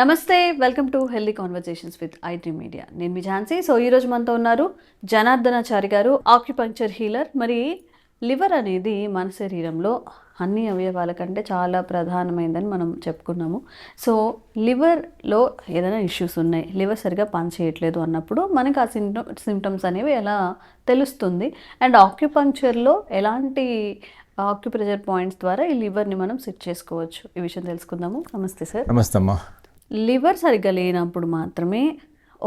నమస్తే, welcome to healthy conversations with IT media. నేను మీ Jhansi. So ఈరోజు మనతో ఉన్నారు జనార్దనాచారి గారు, ఆక్యుపంక్చర్ హీలర్. మరి లివర్ అనేది మన శరీరంలో అన్ని అవయవాల కంటే చాలా ప్రధానమైందని మనం చెప్పుకున్నాము. సో లివర్లో ఏదైనా ఇష్యూస్ ఉన్నాయి, లివర్ సరిగా పనిచేయట్లేదు అన్నప్పుడు మనకు ఆ సిమ్టమ్స్ అనేవి ఎలా తెలుస్తుంది, అండ్ ఆక్యుపంక్చర్లో ఎలాంటి ఆక్యుప్రెషర్ పాయింట్స్ ద్వారా ఈ లివర్ని మనం సెట్ చేసుకోవచ్చు, ఈ విషయం తెలుసుకుందాము. నమస్తే సార్. నమస్తే అమ్మా. లివర్ సరిగ్గా లేనప్పుడు మాత్రమే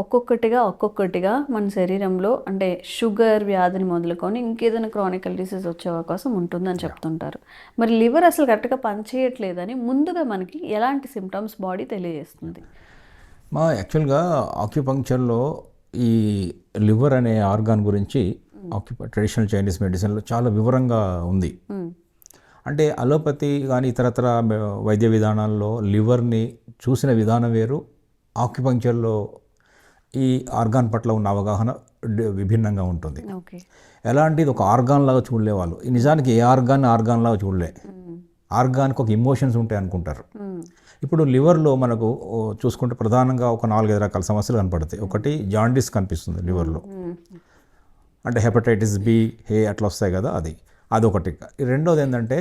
ఒక్కొక్కటిగా మన శరీరంలో అంటే షుగర్ వ్యాధిని మొదలుకొని ఇంకేదైనా క్రానికల్ డిసీజ్ వచ్చే అవకాశం ఉంటుందని చెప్తుంటారు. మరి లివర్ అసలు కరెక్ట్గా పనిచేయట్లేదని ముందుగా మనకి ఎలాంటి సిమ్టమ్స్ బాడీ తెలియజేస్తుంది? యాక్చువల్గా ఆక్యుపంక్చర్లో ఈ లివర్ అనే ఆర్గాన్ గురించి ట్రెడిషనల్ చైనీస్ మెడిసిన్లో చాలా వివరంగా ఉంది. అంటే అలోపతి కానీ ఇతరత్ర వైద్య విధానాల్లో లివర్ని చూసిన విధానం వేరు, ఆక్యుపంక్చర్లో ఈ ఆర్గాన్ పట్ల ఉన్న అవగాహన విభిన్నంగా ఉంటుంది. ఎలాంటిది ఒక ఆర్గాన్ లాగా చూడలే వాళ్ళు. నిజానికి ఏ ఆర్గాన్ లాగా చూడలే. ఆర్గాన్కి ఒక ఇమోషన్స్ ఉంటాయి అనుకుంటారు. ఇప్పుడు లివర్లో మనకు చూసుకుంటే ప్రధానంగా ఒక 4-5 రకాల సమస్యలు కనపడతాయి. ఒకటి జాండీస్ కనిపిస్తుంది లివర్లో, అంటే హెపటైటిస్ బి, ఏ అట్లా వస్తాయి కదా, అదొకటి. రెండోది ఏంటంటే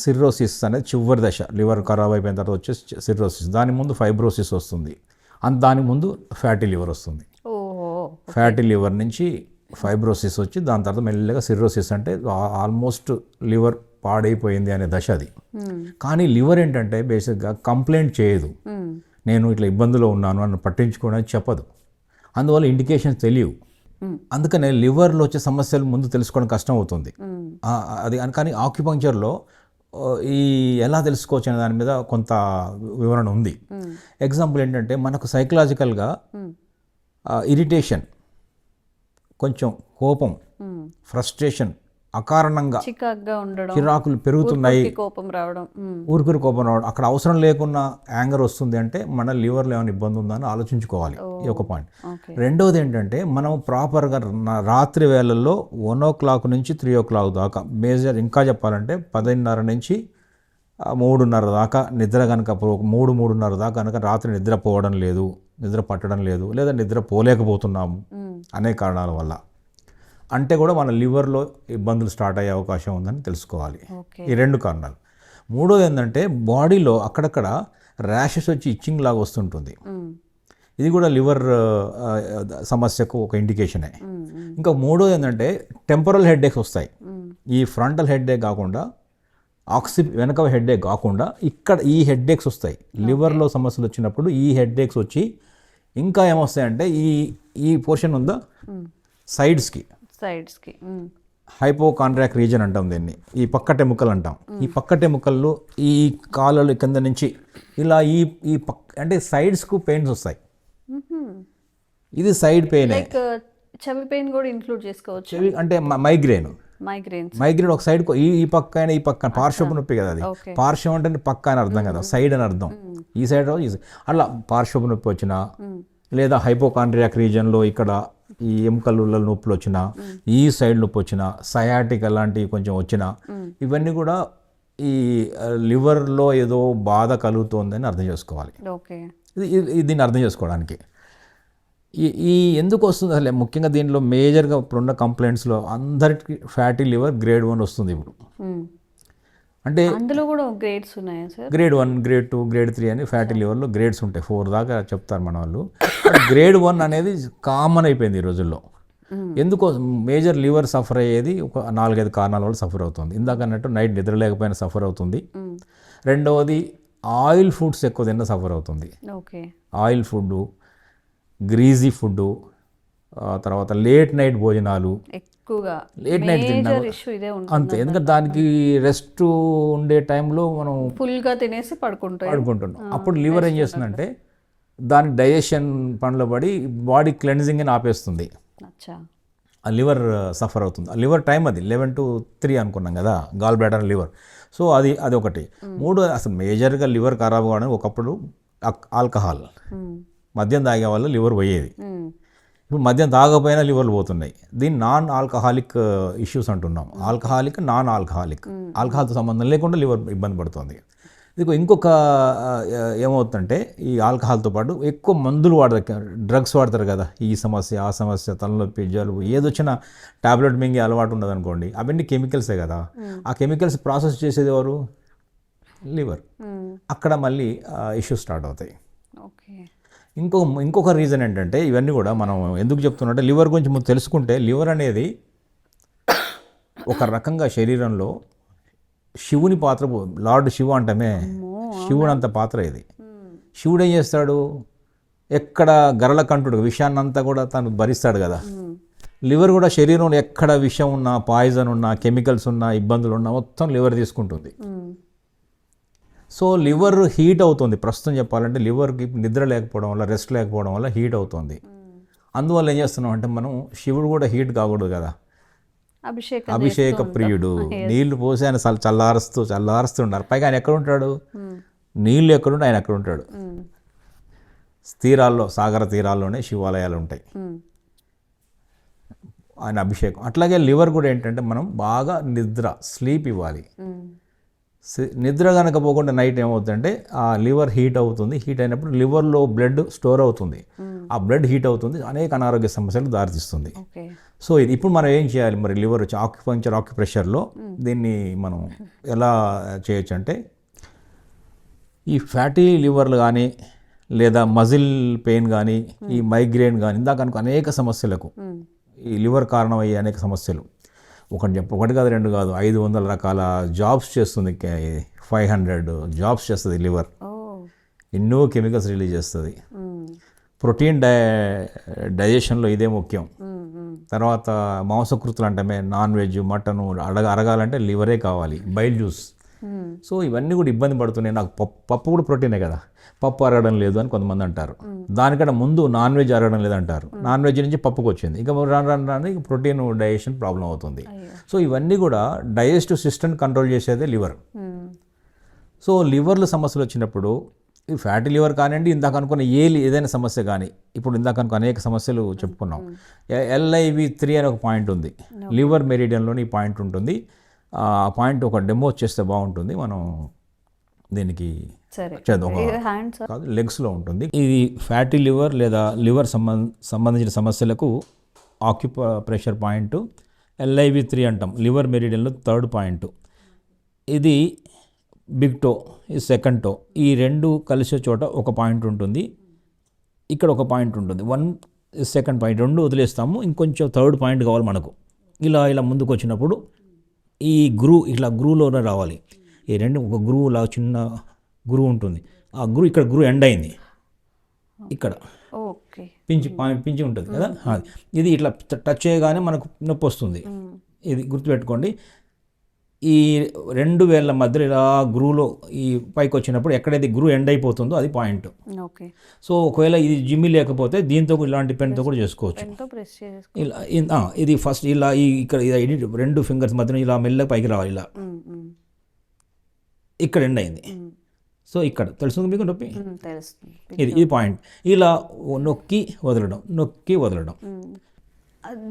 సిర్రోసిస్ అనేది చివరి దశ, లివర్ ఖరాబ్ అయిపోయిన తర్వాత వచ్చే సిర్రోసిస్. దాని ముందు ఫైబ్రోసిస్ వస్తుంది, దాని ముందు ఫ్యాటీ లివర్ వస్తుంది. ఫ్యాటీ లివర్ నుంచి ఫైబ్రోసిస్ వచ్చి దాని తర్వాత మెల్లగా సిర్రోసిస్, అంటే ఆల్మోస్ట్ లివర్ పాడైపోయింది అనే దశ అది. కానీ లివర్ ఏంటంటే బేసిక్గా కంప్లైంట్ చేయదు, నేను ఇట్లా ఇబ్బందులో ఉన్నాను అని పట్టించుకోవడానికి చెప్పదు. అందువల్ల ఇండికేషన్స్ తెలియవు. అందుకనే లివర్లో వచ్చే సమస్యలు ముందు తెలుసుకోవడం కష్టం అవుతుంది. అది కానీ ఆక్యుపంక్చర్లో ఈ ఎలా తెలుసుకోవచ్చు అనే దాని మీద కొంత వివరణ ఉంది. ఎగ్జాంపుల్ ఏంటంటే మనకు సైకలాజికల్గా ఇరిటేషన్, కొంచెం కోపం, ఫ్రస్ట్రేషన్, అకారణంగా చిరాకులు పెరుగుతున్నాయి, కోపం రావడం, ఊరికి కోపం రావడం, అక్కడ అవసరం లేకున్నా యాంగర్ వస్తుంది అంటే మన లివర్లో ఏమైనా ఇబ్బంది ఉందని ఆలోచించుకోవాలి. ఈ ఒక పాయింట్. రెండవది ఏంటంటే మనం ప్రాపర్గా రాత్రి వేళల్లో 1 o'clock నుంచి 3 o'clock దాకా, మేజర్ ఇంకా చెప్పాలంటే 10:30 నుంచి 3:30 దాకా నిద్ర కనుక 3-3:30 దాకా కనుక రాత్రి నిద్రపోవడం లేదు, నిద్ర పట్టడం లేదు, లేదా నిద్ర పోలేకపోతున్నాము అనే కారణాల వల్ల అంటే కూడా మన లివర్లో ఇబ్బందులు స్టార్ట్ అయ్యే అవకాశం ఉందని తెలుసుకోవాలి. ఈ 2 కారణాలు. మూడోది ఏంటంటే బాడీలో అక్కడక్కడ ర్యాషెస్ వచ్చి ఇచ్చింగ్ లాగా వస్తుంటుంది. ఇది కూడా లివర్ సమస్యకు ఒక ఇండికేషనే. ఇంకా మూడోది ఏంటంటే టెంపరల్ హెడ్ఏక్స్ వస్తాయి. ఈ ఫ్రంటల్ హెడ్ఏక్ కాకుండా, వెనక హెడ్ఏక్ కాకుండా ఇక్కడ ఈ హెడ్ఏక్స్ వస్తాయి. లివర్లో సమస్యలు వచ్చినప్పుడు ఈ హెడ్ఏక్స్ వచ్చి ఇంకా ఏమొస్తాయంటే ఈ పోర్షన్ ఉందా సైడ్స్కి హైపోకాండ్రియాక్ రీజన్ అంటాం దీన్ని, ఈ పక్కటెముకలు అంటాం. ఈ పక్కటెముకల్లో ఈ కాళ్ళ కింద నుంచి ఇలా ఈ అంటే సైడ్స్కు పెయిన్స్ వస్తాయి. ఇది సైడ్ పెయిన్. చెవి పెయిన్ కూడా ఇంక్లూడ్ చేసుకోవచ్చు. చెవి అంటే మైగ్రేన్ ఒక సైడ్, ఈ పక్క అయినా ఈ పక్క, పార్శ్వపు నొప్పి కదా అది. పార్శ్వం అంటే పక్క అని అర్థం కదా, సైడ్ అని అర్థం. ఈ సైడ్ అలా పార్శ్వపు నొప్పి వచ్చినా, లేదా హైపోకాండ్రియాక్ రీజన్లో ఇక్కడ ఈ ఎముకల నొప్పులు వచ్చినా, ఈ సైడ్ నొప్పి వచ్చినా, సయాటిక్ అలాంటివి కొంచెం వచ్చినా, ఇవన్నీ కూడా ఈ లివర్లో ఏదో బాధ కలుగుతుందని అర్థం చేసుకోవాలి. దీన్ని అర్థం చేసుకోవడానికి ఈ ఎందుకు వస్తుంది అసలు ముఖ్యంగా దీనిలో మేజర్గా ఇప్పుడున్న కంప్లైంట్స్లో అందరికి ఫ్యాటీ లివర్ గ్రేడ్ 1 వస్తుంది ఇప్పుడు. అంటే అందులో కూడా గ్రేడ్స్ ఉన్నాయా సార్? గ్రేడ్ 1, గ్రేడ్ 2, గ్రేడ్ 3 అని ఫ్యాటీ లివర్లో గ్రేడ్స్ ఉంటాయి. 4 దాకా చెప్తారు మన వాళ్ళు. గ్రేడ్ 1 అనేది కామన్ అయిపోయింది ఈ రోజుల్లో. ఎందుకో మేజర్ లివర్ సఫర్ అయ్యేది ఒక 4-5 కారణాల వల్ల సఫర్ అవుతుంది. ఇందాక అన్నట్టు నైట్ నిద్ర లేకపోయినా సఫర్ అవుతుంది. రెండవది ఆయిల్ ఫుడ్స్ ఎక్కువ తిన్న సఫర్ అవుతుంది. ఆయిల్ ఫుడ్, గ్రీజీ ఫుడ్, తర్వాత లేట్ నైట్ భోజనాలు, లేట్ నైట్ తిన్నాము అంతే. ఎందుకంటే దానికి రెస్ట్ ఉండే టైంలో మనం ఫుల్గా తినేసి పడుకుంటున్నాం. అప్పుడు లివర్ ఏం చేస్తుందంటే దాని డైజెషన్ పనిలో పడి బాడీ క్లెన్జింగ్ అని ఆపేస్తుంది. ఆ లివర్ సఫర్ అవుతుంది. ఆ లివర్ టైం అది 11 to 3 అనుకున్నాం కదా, గాల్ బ్లాడర్ లివర్. సో అది ఒకటి. మూడు, అసలు మేజర్గా లివర్ ఖరాబ్ కావడానికి ఒకప్పుడు ఆల్కహాల్, మద్యం తాగే వల్ల లివర్ పోయేది. ఇప్పుడు మద్యం తాగకపోయినా లివర్లు పోతున్నాయి. దీన్ని నాన్ ఆల్కహాలిక్ ఇష్యూస్ అంటున్నాం. Alcoholic, non alcoholic. ఆల్కహాల్తో సంబంధం లేకుండా లివర్ ఇబ్బంది పడుతుంది. ఇంకొక ఏమవుతుందంటే ఈ ఆల్కహాల్తో పాటు ఎక్కువ మందులు వాడతారు, డ్రగ్స్ వాడతారు కదా, ఈ సమస్య ఆ సమస్య, తలనొప్పి, జలుబు, ఏదొచ్చినా టాబ్లెట్ మింగే అలవాటు ఉన్నది అనుకోండి, అవన్నీ కెమికల్సే కదా. ఆ కెమికల్స్ ప్రాసెస్ చేసేది ఎవరు? లివర్. అక్కడ మళ్ళీ ఇష్యూస్ స్టార్ట్ అవుతాయి. ఓకే. ఇంకొక రీజన్ ఏంటంటే, ఇవన్నీ కూడా మనం ఎందుకు చెప్తున్నట్టే, లివర్ గురించి మనం తెలుసుకుంటే, లివర్ అనేది ఒక రకంగా శరీరంలో శివుని పాత్ర. లార్డ్ శివ అంటమే, శివుడు అంత పాత్ర ఇది. శివుడు ఏం చేస్తాడు? ఎక్కడ గరళ కంటుడు విషయాన్నంతా కూడా తను భరిస్తాడు కదా. లివర్ కూడా శరీరంలో ఎక్కడ విషం ఉన్నా, పాయిజన్ ఉన్నా, కెమికల్స్ ఉన్నా, ఇబ్బందులు ఉన్నా మొత్తం లివర్ తీసుకుంటుంది. సో లివర్ హీట్ అవుతుంది. ప్రస్తుతం చెప్పాలంటే లివర్కి నిద్ర లేకపోవడం వల్ల, రెస్ట్ లేకపోవడం వల్ల హీట్ అవుతుంది. అందువల్ల ఏం చేస్తున్నాం అంటే, మనం శివుడు కూడా హీట్ కాకూడదు కదా, అభిషేక ప్రియుడు. నీళ్లు పోసి ఆయన చల్లారుస్తున్నారు. పైగా ఆయన ఎక్కడ ఉంటాడు? నీళ్లు ఎక్కడుంటే ఆయన ఎక్కడ ఉంటాడు? తీరాల్లో, సాగర తీరాల్లోనే శివాలయాలు ఉంటాయి. ఆయన అభిషేకం. అట్లాగే లివర్ కూడా ఏంటంటే, మనం బాగా స్లీప్ ఇవ్వాలి. నిద్ర కనుక పోకుండా నైట్ ఏమవుతుందంటే, ఆ లివర్ హీట్ అవుతుంది. హీట్ అయినప్పుడు లివర్లో బ్లడ్ స్టోర్ అవుతుంది. ఆ బ్లడ్ హీట్ అవుతుంది, అనేక అనారోగ్య సమస్యలకు దారితీస్తుంది. సో ఇప్పుడు మనం ఏం చేయాలి మరి? లివర్ వచ్చి ఆక్యుప్రెషర్లో దీన్ని మనం ఎలా చేయొచ్చు అంటే, ఈ ఫ్యాటీ లివర్లు కానీ, లేదా మజిల్ పెయిన్ కానీ, ఈ మైగ్రేన్ కానీ, ఇందాక అనేక సమస్యలకు ఈ లివర్ కారణమయ్యే అనేక సమస్యలు, ఒకటి కాదు, రెండు కాదు, 500 రకాల జాబ్స్ చేస్తుంది. 500 జాబ్స్ చేస్తుంది లివర్. ఎన్నో కెమికల్స్ రిలీజ్ చేస్తుంది. ప్రోటీన్ డైజెషన్లో ఇదే ముఖ్యం. తర్వాత మాంసకృతులు అంటే నాన్ వెజ్, మటన్ అరగాలంటే లివరే కావాలి, బైల్ జ్యూస్. సో ఇవన్నీ కూడా ఇబ్బంది పడుతున్నాయి. నాకు పప్పు కూడా ప్రోటీనే కదా, పప్పు అరగడం లేదు అని కొంతమంది అంటారు. దానికంటే ముందు నాన్ వెజ్ అరగడం లేదంటారు. నాన్ వెజ్ నుంచి పప్పుకు వచ్చింది, ఇక రాను ప్రోటీన్ డైజెషన్ ప్రాబ్లం అవుతుంది. సో ఇవన్నీ కూడా డైజెస్టివ్ సిస్టమ్ కంట్రోల్ చేసేదే లివర్. సో లివర్ల సమస్యలు వచ్చినప్పుడు, ఈ ఫ్యాటీ లివర్ కానివ్వండి, ఇందాక అనుకున్న ఏదైనా సమస్య కానీ, ఇప్పుడు ఇందాక అనుకున్న అనేక సమస్యలు చెప్పుకున్నాం. LIV3 అనే ఒక పాయింట్ ఉంది, లివర్ మెరిడియన్లోని ఈ పాయింట్ ఉంటుంది. ఆ పాయింట్ ఒక డెమో చేస్తే బాగుంటుంది. మనం దీనికి కాదు, లెగ్స్లో ఉంటుంది. ఇది ఫ్యాటీ లివర్ లేదా లివర్ సంబంధించిన సమస్యలకు ఆక్యుప్రెషర్ పాయింట్ LIV3 అంటాం, లివర్ మెరిడియన్లో 3rd పాయింట్. ఇది బిగ్ టో, ఇది సెకండ్ టో. ఈ రెండు కలిసే చోట ఒక పాయింట్ ఉంటుంది, ఇక్కడ ఒక పాయింట్ ఉంటుంది. 1 సెకండ్ పాయింట్, రెండు వదిలేస్తాము, ఇంకొంచెం 3rd పాయింట్ కావాలి మనకు. ఇలా ముందుకు వచ్చినప్పుడు ఈ గ్రూలోనే రావాలి. ఈ రెండు ఒక గ్రూలా చిన్న గ్రూ ఉంటుంది. ఆ ఇక్కడ గ్రూ ఎండ్ అయింది, ఇక్కడ పించి ఉంటుంది కదా, ఇది ఇట్లా టచ్ చేయగానే మనకు నొప్పి వస్తుంది. ఇది గుర్తుపెట్టుకోండి. ఈ 2 వేళ్ళ మధ్యలో ఇలా గ్రూలో ఈ పైకి వచ్చినప్పుడు ఎక్కడైతే గ్రూ ఎండ్ అయిపోతుందో అది పాయింట్. సో ఒకవేళ ఇది జిమ్మి లేకపోతే దీంతో ఇలాంటి పెన్తో కూడా చేసుకోవచ్చు. ఇలా ఇది ఫస్ట్ ఇలా ఇక్కడ 2 ఫింగర్స్ మధ్యన ఇలా మెల్లగా పైకి రావాలి. ఇలా ఇక్కడ ఎండ్ అయింది. సో ఇక్కడ తెలుస్తుంది మీకు నొప్పి, ఇది పాయింట్. ఇలా నొక్కి వదలడం.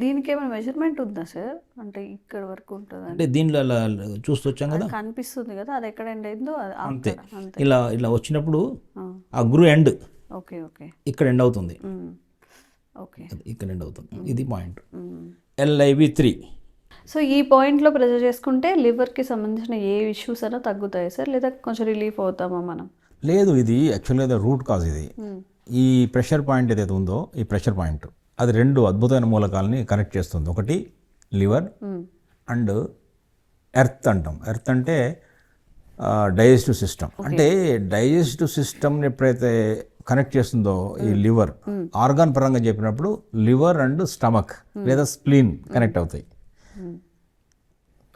దీనికి ఏమైనా మెజర్మెంట్ ఉందా సార్? అంటే ఇక్కడ వరకు ఉంటుంది అంటే దీనిలో అలా చూస్తూ వచ్చాం కదా, కనిపిస్తుంది కదా, అది ఎక్కడ ఎండ్ అయిందో అంతే. ఇలా వచ్చినప్పుడు ఆ గ్రూ ఎండ్ ఇక్కడ ఎండ్ అవుతుంది, ఇక్కడ ఎండ్ అవుతుంది. ఇది పాయింట్ LIV3. సో ఈ పాయింట్లో ప్రెజర్ చేసుకుంటే లివర్కి సంబంధించిన ఏ ఇష్యూస్ అయినా తగ్గుతాయి సార్, లేదా కొంచెం రిలీఫ్ అవుతామా మనం? లేదు, ఇది యాక్చువల్గా రూట్ కాజ్. ఇది ఈ ప్రెషర్ పాయింట్ ఏదైతే ఉందో, ఈ ప్రెషర్ పాయింట్ అది 2 అద్భుతమైన మూలకాలని కనెక్ట్ చేస్తుంది. ఒకటి లివర్ అండ్ ఎర్త్ అంటాం. ఎర్త్ అంటే డైజెస్టివ్ సిస్టమ్. అంటే డైజెస్టివ్ సిస్టమ్ని ఎప్పుడైతే కనెక్ట్ చేస్తుందో ఈ లివర్, ఆర్గాన్ పరంగా చెప్పినప్పుడు లివర్ అండ్ స్టమక్ లేదా స్ప్లీన్ కనెక్ట్ అవుతాయి.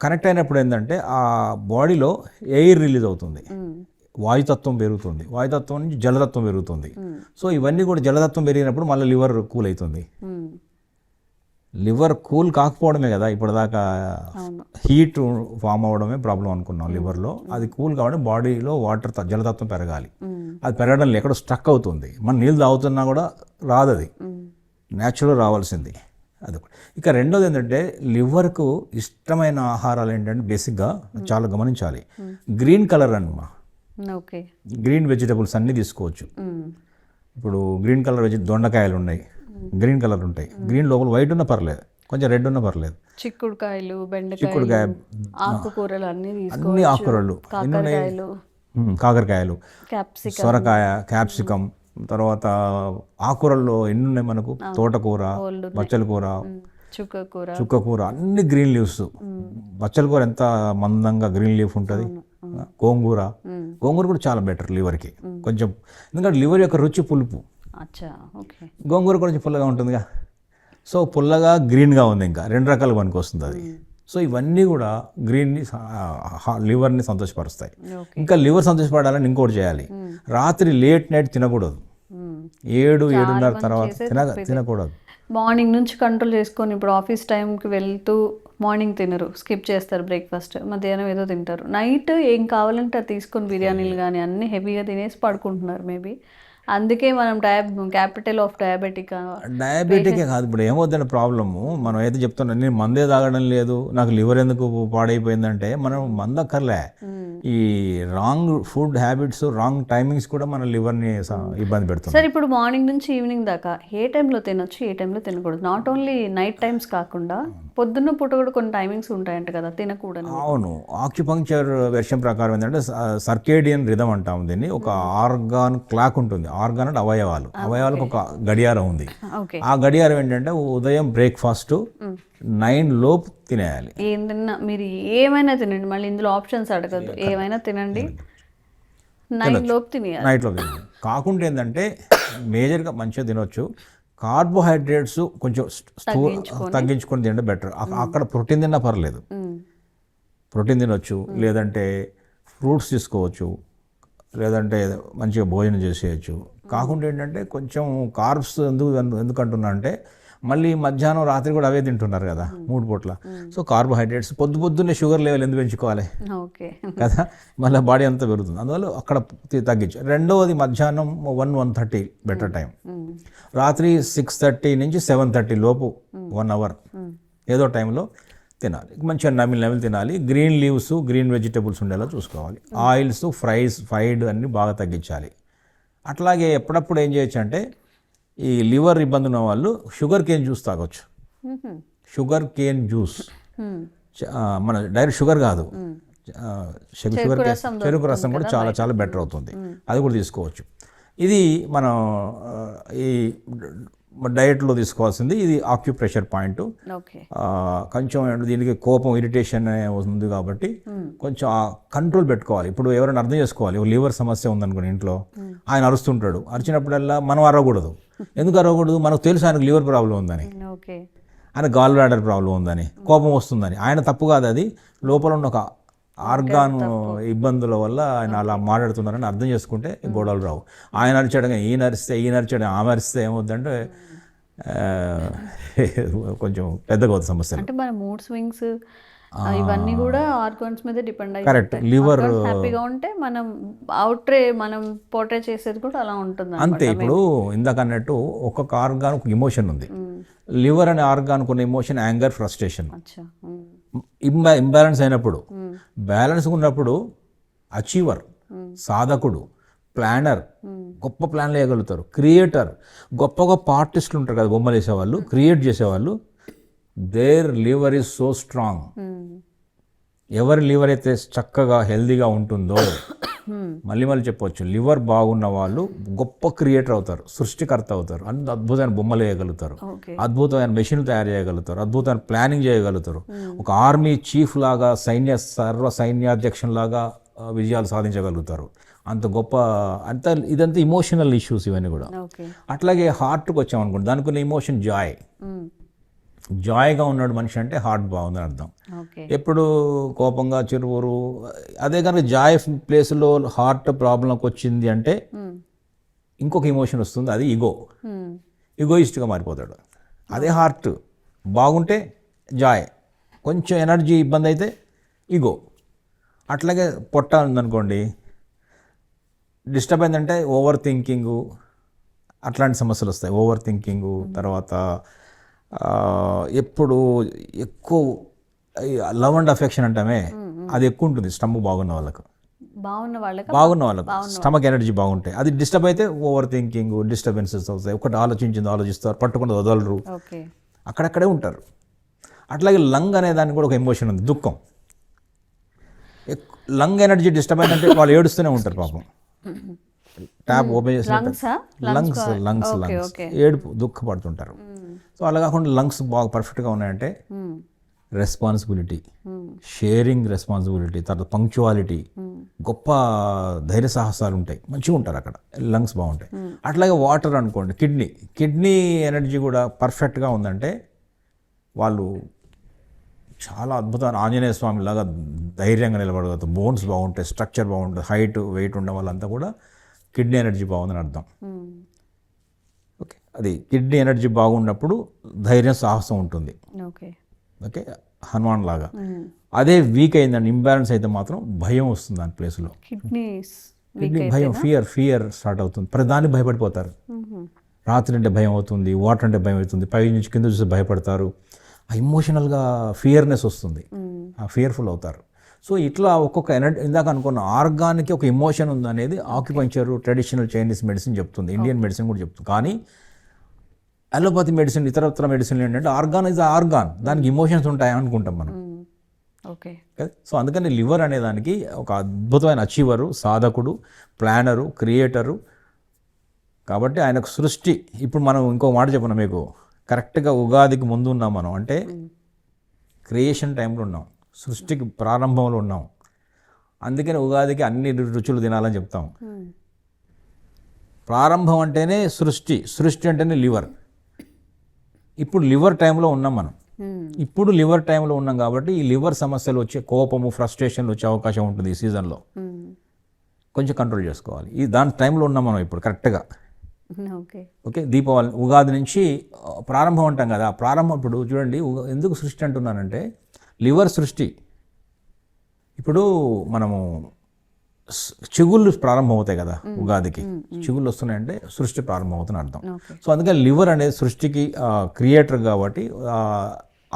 కనెక్ట్ అయినప్పుడు ఏంటంటే ఆ బాడీలో ఎయిర్ రిలీజ్ అవుతుంది, వాయుతత్వం పెరుగుతుంది, వాయుతత్వం నుంచి జలతత్వం పెరుగుతుంది. సో ఇవన్నీ కూడా జలతత్వం పెరిగినప్పుడు మళ్ళీ లివర్ కూల్ అవుతుంది. లివర్ కూల్ కాకపోవడమే కదా ఇప్పటిదాకా హీట్ ఫామ్ అవ్వడమే ప్రాబ్లం అనుకున్నాం లివర్లో. అది కూల్ కావడం, బాడీలో వాటర్ జలతత్వం పెరగాలి. అది పెరగడం ఎక్కడో స్ట్రక్ అవుతుంది. మనం నీళ్ళు తాగుతున్నా కూడా రాదు, అది న్యాచురల్ రావాల్సింది. అది ఇక రెండోది ఏంటంటే, లివర్కు ఇష్టమైన ఆహారాలు ఏంటంటే బేసిక్గా చాలా గమనించాలి. గ్రీన్ కలర్ అన్నమా, ఓకే. గ్రీన్ వెజిటబుల్స్ అన్నీ తీసుకోవచ్చు. ఇప్పుడు గ్రీన్ కలర్ దొండకాయలు ఉన్నాయి, గ్రీన్ కలర్ ఉంటాయి. గ్రీన్ లోపల వైట్ ఉన్న పర్లేదు, కొంచెం రెడ్ ఉన్న పర్లేదు. చిక్కుడుకాయలు, చిక్కుడుకాయ, బెండకాయలు, ఆకుకూరలు అన్ని అన్ని తీసుకోవచ్చు. ఆకుకూరలు, కాకరకాయలు, కాకరకాయలు, క్యాప్సికమ్, సొరకాయ, క్యాప్సికమ్, తర్వాత ఆకుకూరల్లో ఎన్ని ఉన్నాయి మనకు, తోటకూర, బచ్చల కూర, చుక్కకూర, చుక్కకూర, అన్ని గ్రీన్ లీవ్స్. బచ్చల కూర ఎంత మందంగా గ్రీన్ లీఫ్ ఉంటుంది. గోంగూర, గోంగూర కూడా చాలా బెటర్ లివర్కి కొంచెం, ఎందుకంటే లివర్ యొక్క రుచి పులుపు. అచ్చా, ఓకే. గోంగూర కొంచెం పుల్లగా ఉంటుందిగా, సో పుల్లగా గ్రీన్గా ఉంది, ఇంకా రెండు రకాలు పనికి వస్తుంది అది. సో ఇవన్నీ కూడా గ్రీన్ని లివర్ని సంతోషపరుస్తాయి. ఇంకా లివర్ సంతోషపడాలని ఇంకోటి చేయాలి, రాత్రి లేట్ నైట్ తినకూడదు. 7-7:30 తర్వాత తినకూడదు. మార్నింగ్ నుంచి కంట్రోల్ చేసుకొని, ఇప్పుడు ఆఫీస్ టైంకి వెళ్తూ మార్నింగ్ తినరు, స్కిప్ చేస్తారు బ్రేక్ఫాస్ట్, మధ్యాహ్నం ఏదో తింటారు, నైట్ ఏం కావాలంటే అది తీసుకొని బిర్యానీలు కానీ అన్నీ హెవీగా తినేసి పడుకుంటున్నారు. మేబీ అందుకే మనం క్యాపిటల్ ఆఫ్ డయాబెటికే కాదు, ఇప్పుడు ఏమవుతుందంటే ప్రాబ్లము, మనం అయితే చెప్తున్నాం నేను మందే తాగడం లేదు, నాకు లివర్ ఎందుకు పాడైపోయిందంటే మనం మందక్కర్లే, ఈ wrong food habits, wrong timings కూడా మన లివర్ని ఇబ్బంది పెడుతుంది. సరే, ఇప్పుడు మార్నింగ్ నుంచి ఈవినింగ్ దాకా ఏ టైంలో తినొచ్చు, ఏ టైంలో తినకూడదు? నాట్ ఓన్లీ నైట్ టైమ్స్ కాకుండా పొద్దున్న పూట కూడా కొన్ని టైమింగ్స్ ఉంటాయంట కదా తినకూడదు. అవును, ఆక్యుపంక్చర్ వెర్షన్ ప్రకారం ఏంటంటే సర్కేడియన్ రిథమ్ అంటాం దీన్ని. ఒక ఆర్గాన్ క్లాక్ ఉంటుంది, ఆర్గాన్ అంటే అవయవాలకు ఒక గడియారం ఉంది. ఆ గడియారం ఏంటంటే ఉదయం బ్రేక్ఫాస్ట్ 9 లోపు తినేయాలి. ఏం తిన్నా మీరు ఏమైనా తినండి, మళ్ళీ ఇందులో ఆప్షన్స్ అడగద్దు, ఏమైనా తినండి, 9 లోపు తినేయాలి. నైట్లో తినాలి. కాకుండా ఏంటంటే మేజర్గా మంచిగా తినొచ్చు, కార్బోహైడ్రేట్స్ కొంచెం తగ్గించుకొని తింటే బెటర్. అక్కడ ప్రోటీన్ తిన్నా పర్లేదు, ప్రోటీన్ తినొచ్చు, లేదంటే ఫ్రూట్స్ తీసుకోవచ్చు, లేదంటే మంచిగా భోజనం చేసేయచ్చు. కాకుండా ఏంటంటే కొంచెం కార్బ్స్ ఎందుకు అంటున్నా అంటే మళ్ళీ మధ్యాహ్నం రాత్రి కూడా అవే తింటున్నారు కదా 3 పూట్ల. సో కార్బోహైడ్రేట్స్ పొద్దున్నే షుగర్ లెవెల్ ఎందుకు పెంచుకోవాలి కదా, మళ్ళీ బాడీ అంతా పెరుగుతుంది. అందువల్ల అక్కడ తగ్గించు. రెండవది మధ్యాహ్నం 1-1:30 బెటర్ టైం, రాత్రి 6:30 నుంచి 7:30 లోపు 1 అవర్ ఏదో టైంలో తినాలి. మంచిగా నమిలి తినాలి. గ్రీన్ లీవ్స్, గ్రీన్ వెజిటబుల్స్ ఉండేలా చూసుకోవాలి. ఆయిల్స్, ఫ్రైడ్ అన్ని బాగా తగ్గించాలి. అట్లాగే ఎప్పుడప్పుడు ఏం చేయొచ్చు అంటే ఈ లివర్ ఇబ్బంది ఉన్న వాళ్ళు షుగర్ కేన్ జ్యూస్ తాగొచ్చు. షుగర్ కేన్ జ్యూస్ మన డైరెక్ట్ షుగర్ కాదు, చెరుకు రసం కూడా చాలా చాలా బెటర్ అవుతుంది, అది కూడా తీసుకోవచ్చు. ఇది మనం ఈ డైట్లో తీసుకోవాల్సింది. ఇది ఆక్యుప్రెషర్ పాయింట్. కొంచెం దీనికి కోపం, ఇరిటేషన్ ఉంది కాబట్టి కొంచెం కంట్రోల్ పెట్టుకోవాలి. ఇప్పుడు ఎవరైనా అర్థం చేసుకోవాలి, లివర్ సమస్య ఉందనుకోండి ఇంట్లో, ఆయన అరుస్తుంటాడు, అరిచినప్పుడల్లా మనం అరవకూడదు. ఎందుకు అరవకూడదు? మనకు తెలుసు ఆయనకు లివర్ ప్రాబ్లం ఉందని, ఆయన గాల్ బ్లాడర్ ప్రాబ్లం ఉందని, కోపం వస్తుందని. ఆయన తప్పు కాదు, అది లోపల ఉన్న ఒక ఆర్గాన్ ఇబ్బందుల వల్ల ఆయన అలా మాట్లాడుతున్నారని అర్థం చేసుకుంటే గొడవలు రావు. ఆయన అరిచాడుగా ఈయన అరిచాడు, ఆమె అరిస్తే ఏమవుతుందంటే కొంచెం పెద్దగా అవుతుంది సమస్య. అంటే మన మూడ్ స్వింగ్స్ ఇవన్నీ కూడా ఆర్గాన్స్ మీద డిపెండ్ అయ్యి. కరెక్ట్. లివర్ హ్యాపీగా ఉంటే మనం మనం పోర్ట్రే చేసేది కూడా అలా ఉంటుంది అంతే. ఇప్పుడు ఇందాక అన్నట్టు ఒక్కొక్క ఆర్గాన్ ఒక ఇమోషన్ ఉంది. లివర్ అనే ఆర్గాన్ కొన్ని ఇమోషన్ యాంగర్, ఫ్రస్ట్రేషన్. ఇంబ్యాలెన్స్ అయినప్పుడు, బ్యాలెన్స్ ఉన్నప్పుడు అచీవర్, సాధకుడు, ప్లానర్, గొప్ప ప్లాన్లు వేయగలుగుతారు. క్రియేటర్, గొప్ప గొప్ప ఆర్టిస్టులు ఉంటారు కదా బొమ్మలు వేసేవాళ్ళు, క్రియేట్ చేసేవాళ్ళు, their liver is so strong. ఎవరి లివర్ అయితే చక్కగా హెల్దీగా ఉంటుందో, మళ్ళీ చెప్పవచ్చు, లివర్ బాగున్న వాళ్ళు గొప్ప క్రియేటర్ అవుతారు, సృష్టికర్త అవుతారు, అంత అద్భుతమైన బొమ్మలు వేయగలుగుతారు, అద్భుతమైన మెషిన్లు తయారు చేయగలుగుతారు, అద్భుతమైన ప్లానింగ్ చేయగలుగుతారు, ఒక ఆర్మీ చీఫ్ లాగా, సర్వ సైన్యాధ్యక్షులాగా విజయాలు సాధించగలుగుతారు. అంత గొప్ప, ఇదంతా ఇమోషనల్ ఇష్యూస్ ఇవన్నీ కూడా. అట్లాగే హార్ట్కి వచ్చామనుకోండి, దానికి ఉన్న ఇమోషన్ జాయ్గా ఉన్నాడు మనిషి అంటే హార్ట్ బాగుందని అర్థం. ఎప్పుడు కోపంగా, చిరువురు, అదే కనుక జాయ్ ప్లేస్లో హార్ట్ ప్రాబ్లంకి వచ్చింది అంటే ఇంకొక ఇమోషన్ వస్తుంది, అది ఈగోయిస్ట్గా మారిపోతాడు. అదే హార్ట్ బాగుంటే జాయ్, కొంచెం ఎనర్జీ ఇబ్బంది అయితే ఈగో. అట్లాగే పొట్ట ఉందనుకోండి, డిస్టర్బ్ అయిందంటే ఓవర్ థింకింగు, అట్లాంటి సమస్యలు వస్తాయి. ఓవర్ థింకింగు, తర్వాత ఎప్పుడు ఎక్కువ లవ్ అండ్ అఫెక్షన్ అంటామే, అది ఎక్కువ ఉంటుంది స్టమక్ బాగున్న వాళ్ళకు. బాగున్న వాళ్ళకి బాగున్న వాళ్ళకు స్టమక్ ఎనర్జీ బాగుంటాయి. అది డిస్టర్బ్ అయితే ఓవర్ థింకింగ్, డిస్టర్బెన్సెస్ అవుతాయి. ఒకటి ఆలోచిస్తారు, పట్టుకుని వదలరు, ఓకే. అక్కడక్కడే ఉంటారు. అట్లాగే లంగ్ అనే దానికి కూడా ఒక ఎమోషన్ ఉంది, దుఃఖం. లంగ్ ఎనర్జీ డిస్టర్బ్ అయిందంటే వాళ్ళు ఏడుస్తూనే ఉంటారు పాపం. ట్యాప్ ఓపెన్ చేసినట్టు లంగ్స్ ఏడుపు, దుఃఖపడుతుంటారు. సో అలా కాకుండా లంగ్స్ బాగా పర్ఫెక్ట్గా ఉన్నాయంటే రెస్పాన్సిబిలిటీ, షేరింగ్ రెస్పాన్సిబిలిటీ, తర్వాత పంక్చువాలిటీ, గొప్ప ధైర్య సాహసాలు ఉంటాయి, మంచిగా ఉంటారు అక్కడ, లంగ్స్ బాగుంటాయి. అట్లాగే వాటర్ అనుకోండి, కిడ్నీ ఎనర్జీ కూడా పర్ఫెక్ట్గా ఉందంటే వాళ్ళు చాలా అద్భుతమైన ఆంజనేయ స్వామి లాగా ధైర్యంగా నిలబడగలుగుతారు. బోన్స్ బాగుంటాయి, స్ట్రక్చర్ బాగుంటుంది, హైట్ వెయిట్ ఉన్న వాళ్ళంతా కూడా కిడ్నీ ఎనర్జీ బాగుందని అర్థం. ఓకే, అది కిడ్నీ ఎనర్జీ బాగున్నప్పుడు ధైర్యం, సాహసం ఉంటుంది. ఓకే, హనుమాన్ లాగా. అదే వీక్ అయిందండి, ఇంబ్యాలెన్స్ అయితే మాత్రం భయం వస్తుంది దాని ప్లేస్లో. కిడ్నీ భయం, ఫియర్ స్టార్ట్ అవుతుంది. ప్రతిదాన్ని భయపడిపోతారు. రాత్రి అంటే భయం అవుతుంది, వాటర్ అంటే భయం అవుతుంది, పై నుంచి కింద చూసి భయపడతారు. ఆ ఇమోషనల్గా ఫియర్నెస్ వస్తుంది, ఫియర్ఫుల్ అవుతారు. సో ఇట్లా ఒక్కొక్క ఎనర్జీ, ఇందాక అనుకున్న ఆర్గాన్కి ఒక ఇమోషన్ ఉంది అనేది ఆక్యుపంక్చర్, ట్రెడిషనల్ చైనీస్ మెడిసిన్ చెప్తుంది, ఇండియన్ మెడిసిన్ కూడా చెప్తుంది. కానీ అలోపతి మెడిసిన్, ఇతరత్ర మెడిసిన్ ఏంటంటే ఆర్గాన్ ఇస్ ఆర్గాన్, దానికి ఇమోషన్స్ ఉంటాయని అనుకుంటాం మనం. ఓకే. సో అందుకని లివర్ అనే దానికి ఒక అద్భుతమైన అచీవరు, సాధకుడు, ప్లానరు, క్రియేటరు. కాబట్టి ఆయనకు సృష్టి. ఇప్పుడు మనం ఇంకో మాట చెప్పను మీకు, కరెక్ట్గా ఉగాదికి ముందు ఉన్నాం మనం, అంటే క్రియేషన్ టైంలో ఉన్నాం, సృష్టికి ప్రారంభంలో ఉన్నాం. అందుకని ఉగాదికి అన్ని రుచులు తినాలని చెప్తాం. ప్రారంభం అంటేనే సృష్టి అంటేనే లివర్. ఇప్పుడు లివర్ టైంలో ఉన్నాం మనం. ఇప్పుడు లివర్ టైంలో ఉన్నాం కాబట్టి ఈ లివర్ సమస్యలు వచ్చే, కోపము, ఫ్రస్ట్రేషన్లు వచ్చే అవకాశం ఉంటుంది ఈ సీజన్లో. కొంచెం కంట్రోల్ చేసుకోవాలి. దాని టైంలో ఉన్నాం మనం ఇప్పుడు కరెక్ట్గా. ఓకే, దీపావళి, ఉగాది నుంచి ప్రారంభం అంటాం కదా. ప్రారంభం ఇప్పుడు చూడండి, ఎందుకు సృష్టి అంటున్నానంటే లివర్ సృష్టి. ఇప్పుడు మనము చిగుళ్ళు ప్రారంభం అవుతాయి కదా ఉగాదికి, చిగుళ్ళు వస్తున్నాయంటే సృష్టి ప్రారంభం అవుతుందని అర్థం. సో అందుకని లివర్ అనేది సృష్టికి క్రియేటర్ కాబట్టి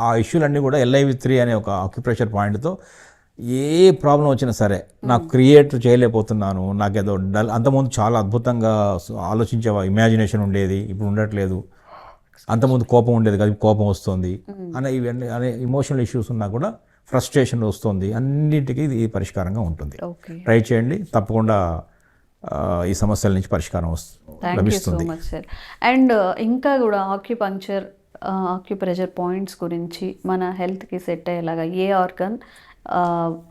ఆ ఇష్యూలన్నీ కూడా LIV3 అనే ఒక ఆక్యుప్రెషర్ పాయింట్తో ఏ ప్రాబ్లం వచ్చినా సరే, నాకు క్రియేట్ చేయలేకపోతున్నాను, నాకేదో డల్, అంతకుముందు చాలా అద్భుతంగా ఆలోచించే ఇమాజినేషన్ ఉండేది, ఇప్పుడు ఉండట్లేదు, అంతకుముందు కోపం ఉండేది కదా, కోపం వస్తుంది ఇవన్నీ అనే ఇమోషనల్ ఇష్యూస్ ఉన్నా కూడా ఫ్రస్ట్రేషన్ వస్తుంది, అన్నింటికీ ఇది పరిష్కారంగా ఉంటుంది. ట్రై చేయండి, తప్పకుండా ఈ సమస్యల నుంచి పరిష్కారం లభిస్తుంది. అండ్ ఇంకా కూడా ఆక్యుప్రెషర్ పాయింట్స్ గురించి, మన హెల్త్కి సెట్ అయ్యేలాగా ఏ ఆర్గన్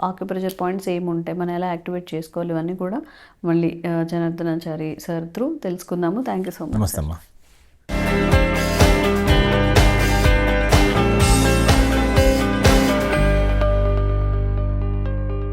ఆక్యుప్రెషర్ పాయింట్స్ ఏముంటాయి, మనం ఎలా యాక్టివేట్ చేసుకోవాలి, ఇవన్నీ కూడా మళ్ళీ జనార్దనాచారి సార్ త్రూ తెలుసుకుందాము. Thank you so much. నమస్తే అమ్మా.